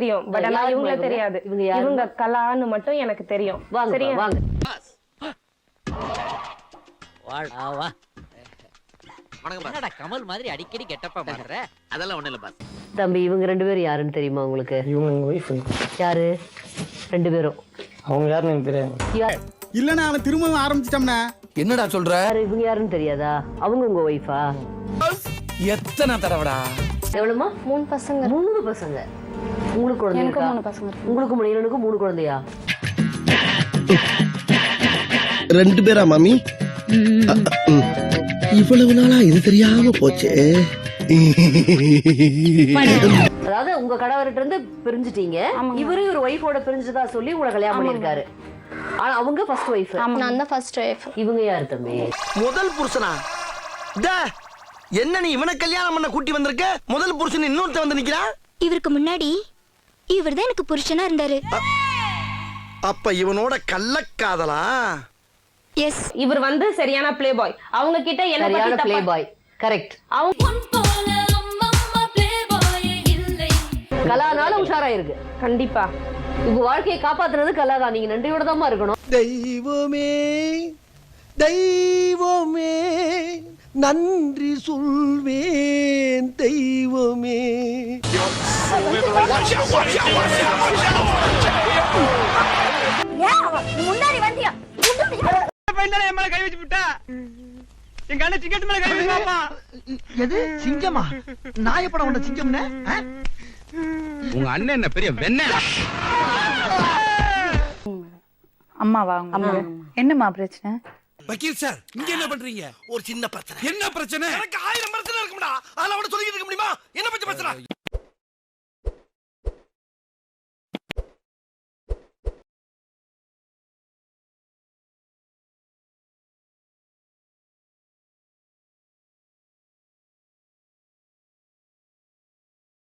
தெரியும், பட் ஆனா யாரும்மா இவங்கள இவங்க? தெரியாது. இவங்க யாரும்மா? இவங்க கலான்னு மட்டும் எனக்கு தெரியும். வாங்க சரியா? வாங்க. என்னடா கமல் மாதிரி அடிக்கடி கெட்டப்பா பண்ற? அதெல்லாம் ஒண்ணு இல்ல பாஸ். தம்பி இவங்க 2 பேரும் யாருன்னு தெரியுமா உங்களுக்கு? இவங்க எங்க ஒய்ஃப். யாரு 2 பேரும்? அவங்க யாருன்னு எனக்கு தெரியாது. யார் இல்லன்னா அவன் திரும்ப ஆரம்பிச்சிட்டோம்னா என்னடா சொல்ற? யாரு இவங்க யாருன்னு தெரியாதா? அவங்க உங்க ஒய்ஃபா? எத்தனை தடவைடா? எவ்வளவுமா? 3 பசங்க. 3 பசங்க. உங்களுக்கு குழந்தை எனக்கு இருக்கா? 3 பசங்க இருக்கு. உங்களுக்கு 3 குழந்தையா? 2 பேரா மாமி? இவ்வளவு நாளா இது தெரியாம போச்சே. அதாவது உங்க கணவர்கிட்ட இருந்து பிரிஞ்சிட்டீங்க, இவரு ஒரு ஒய்ஃபோட பிரிஞ்சதா சொல்லி உங்களை கல்யாணம் பண்ணிருக்காரு. ஆனா அவங்க ஃபர்ஸ்ட் ஒய்ஃப். நான் தான் ஃபர்ஸ்ட் ஒய்ஃப். இவங்க யாரு தம்பி? முதல் புருஷனா? என்ன நீ இவனை கல்யாணம் பண்ண கூட்டி வந்திருக்க? முதல் புருஷன் இன்னொருத்த வந்து நிக்கிறா? இவருக்கு முன்னாடி இவர்தான் எனக்கு புருஷனா இருந்தாரு. அப்ப இவனோட கள்ளக்காதலா? எஸ். இவர் வந்து சரியான பிளே பாய். அவங்க கிட்ட என்ன சரியான பத்தி பிளே தப்பா பாய். கரெக்ட். அவங்க கலானால உஷாரா இருக்கு. கண்டிப்பா உங்க வாழ்க்கையை காப்பாத்துறது கலாதான். நீங்க நன்றியோட தான் இருக்கணும். தெய்வமே தெய்வமே நன்றி சொல்வேன் தெய்வமே. முன்னாடி வந்தியா? கை வச்சு விட்டா எங்க அண்ணன் சிங்கத்து மேல கை வச்சு பாப்பா. எது சிங்கமா? நான் எப்படா உன்ன சிங்கம்னே? உங்க அண்ணன் என்ன பெரிய வெண்ண? அம்மாவா உங்க? என்னம்மா பிரச்சனை? வக்கீல் சார், இங்க என்ன பண்றீங்க? ஒரு சின்ன பிரச்சனை. என்ன பிரச்சனை? எனக்கு 1000 பிரச்சனை இருக்கும்டா. அதெல்லாம் அவட சொல்லிட்டு இருக்க முடியுமா? என்ன பத்தி பிரச்சனை?